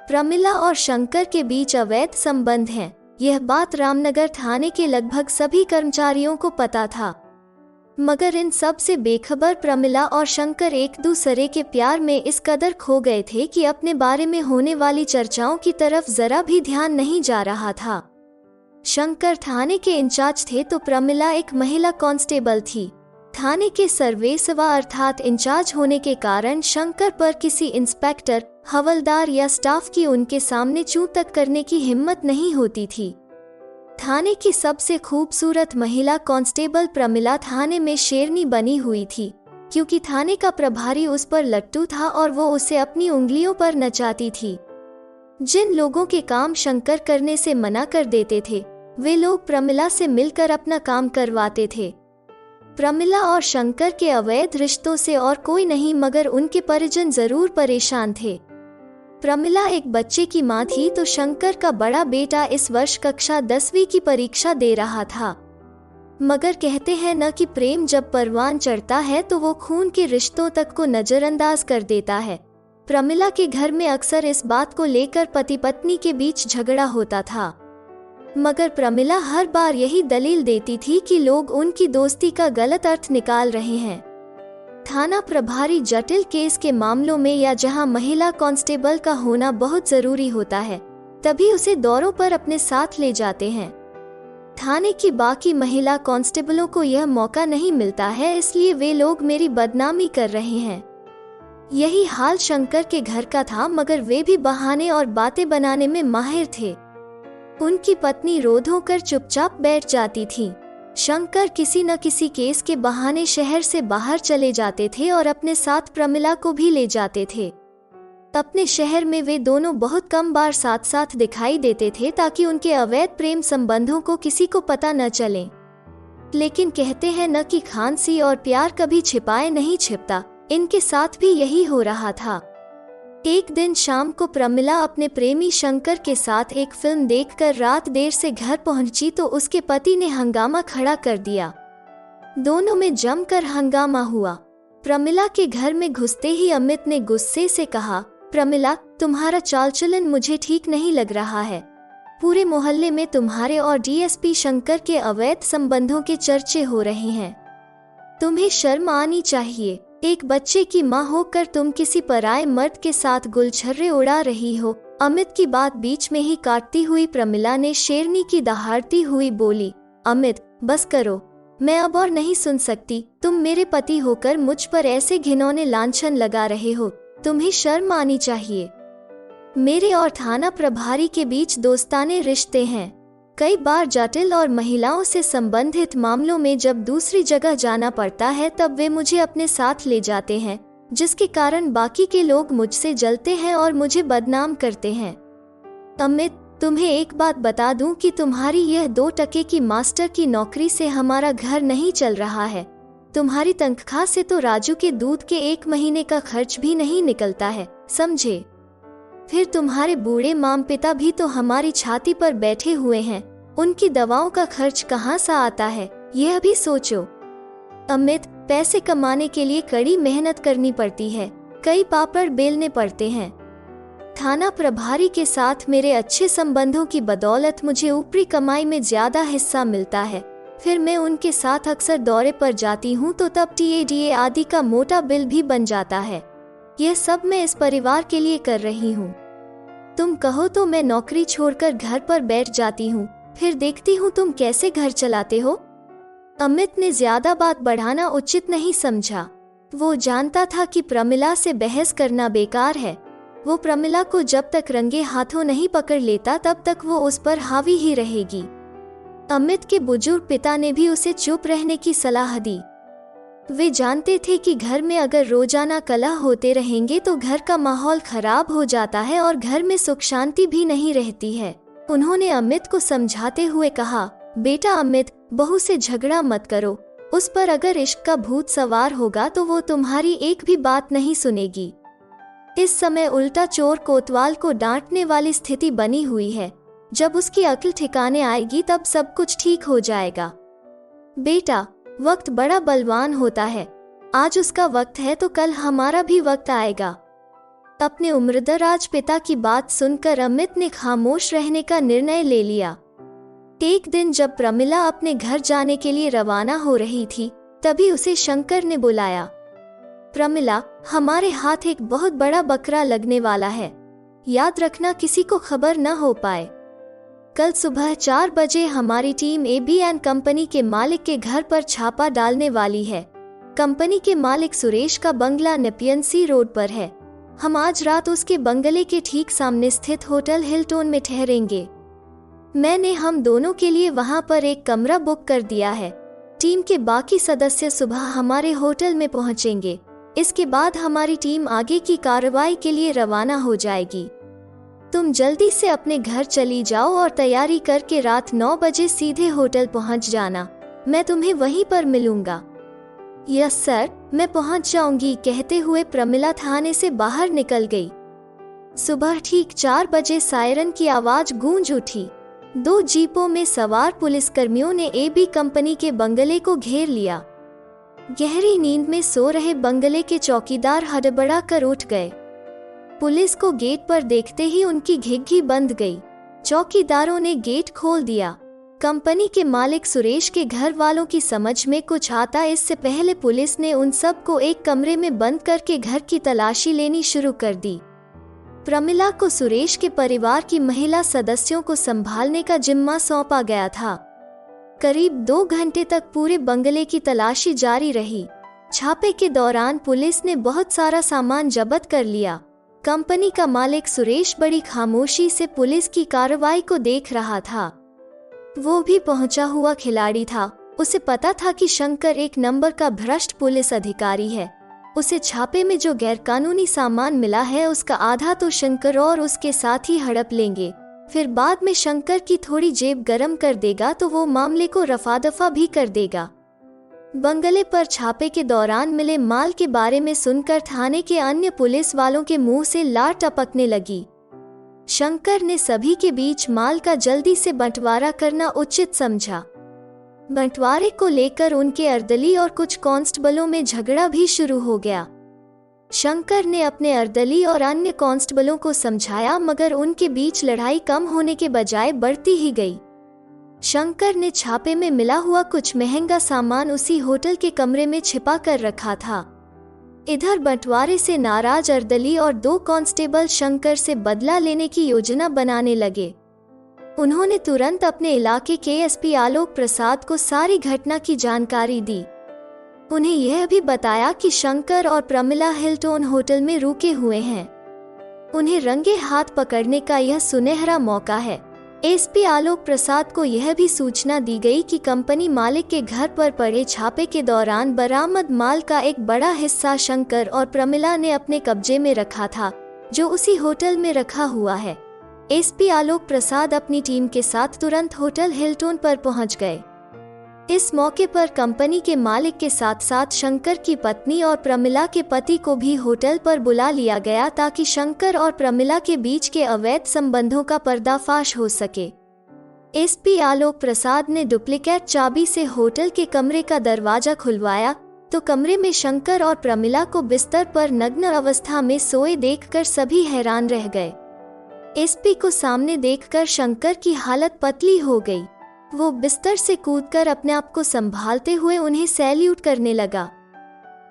प्रमिला और शंकर के बीच अवैध संबंध हैं। यह बात रामनगर थाने के लगभग सभी कर्मचारियों को पता था, मगर इन सब से बेखबर प्रमिला और शंकर एक दूसरे के प्यार में इस कदर खो गए थे कि अपने बारे में होने वाली चर्चाओं की तरफ जरा भी ध्यान नहीं जा रहा था। शंकर थाने के इंचार्ज थे तो प्रमिला एक महिला कांस्टेबल थी। थाने के सर्वेसवा अर्थात इंचार्ज होने के कारण शंकर पर किसी इंस्पेक्टर, हवलदार या स्टाफ की उनके सामने चूं तक करने की हिम्मत नहीं होती थी। थाने की सबसे खूबसूरत महिला कांस्टेबल प्रमिला थाने में शेरनी बनी हुई थी, क्योंकि थाने का प्रभारी उस पर लट्टू था और वो उसे अपनी उंगलियों पर नचाती थी। जिन लोगों के काम शंकर करने से मना कर देते थे, वे लोग प्रमिला से मिलकर अपना काम करवाते थे। प्रमिला और शंकर के अवैध रिश्तों से और कोई नहीं मगर उनके परिजन जरूर परेशान थे। प्रमिला एक बच्चे की मां थी तो शंकर का बड़ा बेटा इस वर्ष कक्षा 10वीं की परीक्षा दे रहा था। मगर कहते हैं न कि प्रेम जब परवान चढ़ता है तो वो खून के रिश्तों तक को नजरअंदाज कर देता है। प्रमिला के घर में अक्सर इस बात को लेकर पति पत्नी के बीच झगड़ा होता था, मगर प्रमिला हर बार यही दलील देती थी कि लोग उनकी दोस्ती का गलत अर्थ निकाल रहे हैं। थाना प्रभारी जटिल केस के मामलों में या जहां महिला कांस्टेबल का होना बहुत जरूरी होता है, तभी उसे दौरों पर अपने साथ ले जाते हैं। थाने की बाकी महिला कांस्टेबलों को यह मौका नहीं मिलता है, इसलिए वे लोग मेरी बदनामी कर रहे हैं। यही हाल शंकर के घर का था, मगर वे भी बहाने और बातें बनाने में माहिर थे। उनकी पत्नी रो धो कर चुपचाप बैठ जाती थी। शंकर किसी न किसी केस के बहाने शहर से बाहर चले जाते थे और अपने साथ प्रमिला को भी ले जाते थे। अपने शहर में वे दोनों बहुत कम बार साथ साथ दिखाई देते थे ताकि उनके अवैध प्रेम संबंधों को किसी को पता न चले। लेकिन कहते हैं न कि खांसी और प्यार कभी छिपाए नहीं छिपता, इनके साथ भी यही हो रहा था। एक दिन शाम को प्रमिला अपने प्रेमी शंकर के साथ एक फिल्म देखकर रात देर से घर पहुंची तो उसके पति ने हंगामा खड़ा कर दिया। दोनों में जमकर हंगामा हुआ। प्रमिला के घर में घुसते ही अमित ने गुस्से से कहा, प्रमिला, तुम्हारा चाल चलन मुझे ठीक नहीं लग रहा है। पूरे मोहल्ले में तुम्हारे और डीएसपी शंकर के अवैध संबंधों के चर्चे हो रहे हैं। तुम्हें शर्म आनी चाहिए। एक बच्चे की मां होकर तुम किसी पराये मर्द के साथ गुलछर्रे उड़ा रही हो। अमित की बात बीच में ही काटती हुई प्रमिला ने शेरनी की दहाड़ती हुई बोली, अमित, बस करो, मैं अब और नहीं सुन सकती। तुम मेरे पति होकर मुझ पर ऐसे घिनौने लांछन लगा रहे हो। तुम्हें शर्म आनी चाहिए। मेरे और थाना प्रभारी के बीच दोस्ताने रिश्ते हैं। कई बार जटिल और महिलाओं से संबंधित मामलों में जब दूसरी जगह जाना पड़ता है तब वे मुझे अपने साथ ले जाते हैं, जिसके कारण बाकी के लोग मुझसे जलते हैं और मुझे बदनाम करते हैं। अमित, तुम्हें एक बात बता दूं कि तुम्हारी यह 2 टके की मास्टर की नौकरी से हमारा घर नहीं चल रहा है। तुम्हारी तनख्वाह से तो राजू के दूध के 1 महीने का खर्च भी नहीं निकलता है, समझे? फिर तुम्हारे बूढ़े माम पिता भी तो हमारी छाती पर बैठे हुए हैं। उनकी दवाओं का खर्च कहाँ से आता है, यह भी सोचो। अमित, पैसे कमाने के लिए कड़ी मेहनत करनी पड़ती है, कई पापड़ बेलने पड़ते हैं। थाना प्रभारी के साथ मेरे अच्छे संबंधों की बदौलत मुझे ऊपरी कमाई में ज्यादा हिस्सा मिलता है। फिर मैं उनके साथ अक्सर दौरे पर जाती हूँ तो तब टीएडीए आदि का मोटा बिल भी बन जाता है। यह सब मैं इस परिवार के लिए कर रही हूँ। तुम कहो तो मैं नौकरी छोड़कर घर पर बैठ जाती हूँ, फिर देखती हूँ तुम कैसे घर चलाते हो। अमित ने ज्यादा बात बढ़ाना उचित नहीं समझा। वो जानता था कि प्रमिला से बहस करना बेकार है। वो प्रमिला को जब तक रंगे हाथों नहीं पकड़ लेता तब तक वो उस पर हावी ही रहेगी। अमित के बुजुर्ग पिता ने भी उसे चुप रहने की सलाह दी। वे जानते थे कि घर में अगर रोजाना कलह होते रहेंगे तो घर का माहौल खराब हो जाता है और घर में सुख शांति भी नहीं रहती है। उन्होंने अमित को समझाते हुए कहा, बेटा अमित, बहू से झगड़ा मत करो। उस पर अगर इश्क का भूत सवार होगा तो वो तुम्हारी एक भी बात नहीं सुनेगी। इस समय उल्टा चोर कोतवाल को डांटने वाली स्थिति बनी हुई है। जब उसकी अक्ल ठिकाने आएगी तब सब कुछ ठीक हो जाएगा। बेटा, वक्त बड़ा बलवान होता है। आज उसका वक्त है तो कल हमारा भी वक्त आएगा। अपने उम्रदराज पिता की बात सुनकर अमित ने खामोश रहने का निर्णय ले लिया। एक दिन जब प्रमिला अपने घर जाने के लिए रवाना हो रही थी, तभी उसे शंकर ने बुलाया। प्रमिला, हमारे हाथ एक बहुत बड़ा बकरा लगने वाला है, याद रखना किसी को खबर न हो पाए। कल सुबह 4 बजे हमारी टीम ABN कंपनी के मालिक के घर पर छापा डालने वाली है। कंपनी के मालिक सुरेश का बंगला नेपियन सी रोड पर है। हम आज रात उसके बंगले के ठीक सामने स्थित होटल हिल्टन में ठहरेंगे। मैंने हम दोनों के लिए वहां पर एक कमरा बुक कर दिया है। टीम के बाकी सदस्य सुबह हमारे होटल में पहुंचेंगे। इसके बाद हमारी टीम आगे की कार्रवाई के लिए रवाना हो जाएगी। तुम जल्दी से अपने घर चली जाओ और तैयारी करके रात 9 बजे सीधे होटल पहुंच जाना। मैं तुम्हें वहीं पर मिलूंगा। यस सर, मैं पहुंच जाऊंगी, कहते हुए प्रमिला थाने से बाहर निकल गई। सुबह ठीक 4 बजे सायरन की आवाज गूंज उठी। 2 जीपों में सवार पुलिसकर्मियों ने AB कंपनी के बंगले को घेर लिया। गहरी नींद में सो रहे बंगले के चौकीदार हड़बड़ा कर उठ गए। पुलिस को गेट पर देखते ही उनकी घिघी बंद गई। चौकीदारों ने गेट खोल दिया। कंपनी के मालिक सुरेश के घर वालों की समझ में कुछ आता इससे पहले पुलिस ने उन सब को एक कमरे में बंद करके घर की तलाशी लेनी शुरू कर दी। प्रमिला को सुरेश के परिवार की महिला सदस्यों को संभालने का जिम्मा सौंपा गया था। करीब 2 घंटे तक पूरे बंगले की तलाशी जारी रही। छापे के दौरान पुलिस ने बहुत सारा सामान जब्त कर लिया। कंपनी का मालिक सुरेश बड़ी खामोशी से पुलिस की कार्रवाई को देख रहा था। वो भी पहुंचा हुआ खिलाड़ी था। उसे पता था कि शंकर एक नंबर का भ्रष्ट पुलिस अधिकारी है। उसे छापे में जो गैरकानूनी सामान मिला है उसका आधा तो शंकर और उसके साथ ही हड़प लेंगे। फिर बाद में शंकर की थोड़ी जेब गरम कर देगा तो वो मामले को रफा-दफा भी कर देगा। बंगले पर छापे के दौरान मिले माल के बारे में सुनकर थाने के अन्य पुलिस वालों के मुंह से लार टपकने लगी। शंकर ने सभी के बीच माल का जल्दी से बंटवारा करना उचित समझा। बंटवारे को लेकर उनके अर्दली और कुछ कांस्टेबलों में झगड़ा भी शुरू हो गया। शंकर ने अपने अर्दली और अन्य कांस्टेबलों को समझाया, मगर उनके बीच लड़ाई कम होने के बजाय बढ़ती ही गई। शंकर ने छापे में मिला हुआ कुछ महंगा सामान उसी होटल के कमरे में छिपा कर रखा था। इधर बंटवारे से नाराज अर्दली और 2 कांस्टेबल शंकर से बदला लेने की योजना बनाने लगे। उन्होंने तुरंत अपने इलाके के SP आलोक प्रसाद को सारी घटना की जानकारी दी। उन्हें यह भी बताया कि शंकर और प्रमिला हिल्टन होटल में रुके हुए हैं। उन्हें रंगे हाथ पकड़ने का यह सुनहरा मौका है। SP आलोक प्रसाद को यह भी सूचना दी गई कि कंपनी मालिक के घर पर पड़े छापे के दौरान बरामद माल का एक बड़ा हिस्सा शंकर और प्रमिला ने अपने कब्जे में रखा था, जो उसी होटल में रखा हुआ है। SP आलोक प्रसाद अपनी टीम के साथ तुरंत होटल हिल्टन पर पहुंच गए। इस मौके पर कंपनी के मालिक के साथ साथ शंकर की पत्नी और प्रमिला के पति को भी होटल पर बुला लिया गया ताकि शंकर और प्रमिला के बीच के अवैध संबंधों का पर्दाफाश हो सके। SP आलोक प्रसाद ने डुप्लीकेट चाबी से होटल के कमरे का दरवाजा खुलवाया तो कमरे में शंकर और प्रमिला को बिस्तर पर नग्न अवस्था में सोए देखकर सभी हैरान रह गए। SP को सामने देखकर शंकर की हालत पतली हो गई। वो बिस्तर से कूदकर अपने आप को संभालते हुए उन्हें सैल्यूट करने लगा।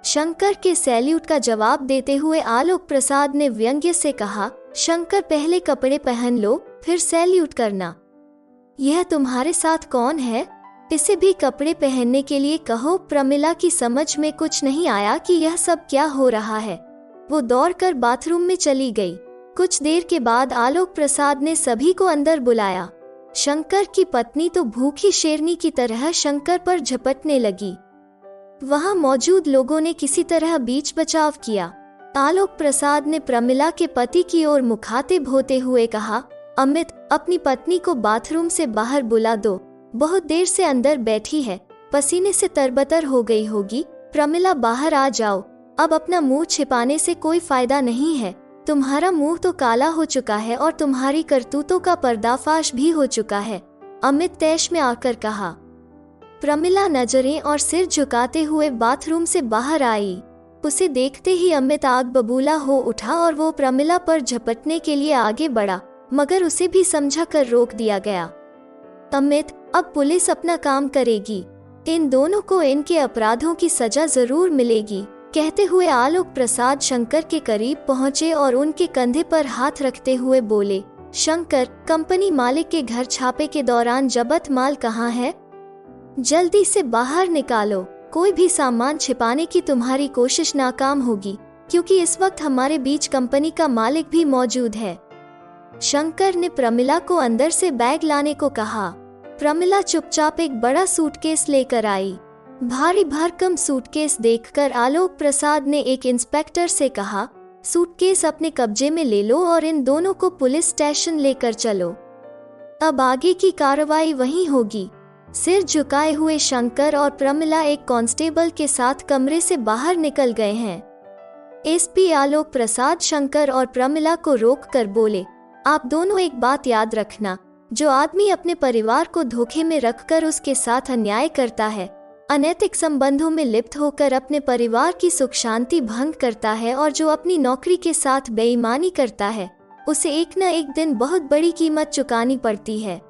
शंकर के सैल्यूट का जवाब देते हुए आलोक प्रसाद ने व्यंग्य से कहा, शंकर पहले कपड़े पहन लो फिर सैल्यूट करना। यह तुम्हारे साथ कौन है? इसे भी कपड़े पहनने के लिए कहो। प्रमिला की समझ में कुछ नहीं आया कि यह सब क्या हो रहा है। वो दौड़कर बाथरूम में चली गई। कुछ देर के बाद आलोक प्रसाद ने सभी को अंदर बुलाया। शंकर की पत्नी तो भूखी शेरनी की तरह शंकर पर झपटने लगी। वहां मौजूद लोगों ने किसी तरह बीच बचाव किया। आलोक प्रसाद ने प्रमिला के पति की ओर मुखातिब होते हुए कहा, अमित, अपनी पत्नी को बाथरूम से बाहर बुला दो। बहुत देर से अंदर बैठी है, पसीने से तरबतर हो गई होगी। प्रमिला, बाहर आ जाओ। अब अपना मुंह छिपाने से कोई फायदा नहीं है। तुम्हारा मुंह तो काला हो चुका है और तुम्हारी करतूतों का पर्दाफाश भी हो चुका है, अमित तैश में आकर कहा। प्रमिला नजरें और सिर झुकाते हुए बाथरूम से बाहर आई। उसे देखते ही अमित आग बबूला हो उठा और वो प्रमिला पर झपटने के लिए आगे बढ़ा, मगर उसे भी समझा कर रोक दिया गया। अमित, अब पुलिस अपना काम करेगी, इन दोनों को इनके अपराधों की सजा जरूर मिलेगी, कहते हुए आलोक प्रसाद शंकर के करीब पहुंचे और उनके कंधे पर हाथ रखते हुए बोले, शंकर, कंपनी मालिक के घर छापे के दौरान जब्त माल कहाँ है? जल्दी से बाहर निकालो। कोई भी सामान छिपाने की तुम्हारी कोशिश नाकाम होगी, क्योंकि इस वक्त हमारे बीच कंपनी का मालिक भी मौजूद है। शंकर ने प्रमिला को अंदर से बैग लाने को कहा। प्रमिला चुपचाप एक बड़ा सूटकेस लेकर आई। भारी भरकम सूटकेस देखकर आलोक प्रसाद ने एक इंस्पेक्टर से कहा, सूटकेस अपने कब्जे में ले लो और इन दोनों को पुलिस स्टेशन लेकर चलो। अब आगे की कार्रवाई वहीं होगी। सिर झुकाए हुए शंकर और प्रमिला एक कांस्टेबल के साथ कमरे से बाहर निकल गए हैं। एसपी आलोक प्रसाद शंकर और प्रमिला को रोककर बोले, आप दोनों एक बात याद रखना, जो आदमी अपने परिवार को धोखे में रखकर उसके साथ अन्याय करता है, अनैतिक संबंधों में लिप्त होकर अपने परिवार की सुख शांति भंग करता है, और जो अपनी नौकरी के साथ बेईमानी करता है, उसे एक न एक दिन बहुत बड़ी कीमत चुकानी पड़ती है।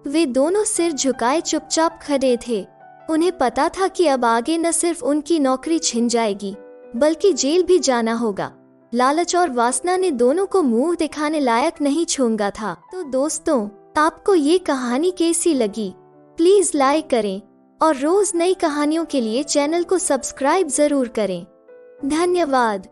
वे दोनों सिर झुकाए चुपचाप खड़े थे। उन्हें पता था कि अब आगे न सिर्फ उनकी नौकरी छिन जाएगी, बल्कि जेल भी जाना होगा। लालच और वासना ने दोनों को मुंह दिखाने लायक नहीं छोड़ा था। तो दोस्तों, आपको ये कहानी कैसी लगी? प्लीज लाइक करें और रोज नई कहानियों के लिए चैनल को सब्सक्राइब जरूर करें। धन्यवाद।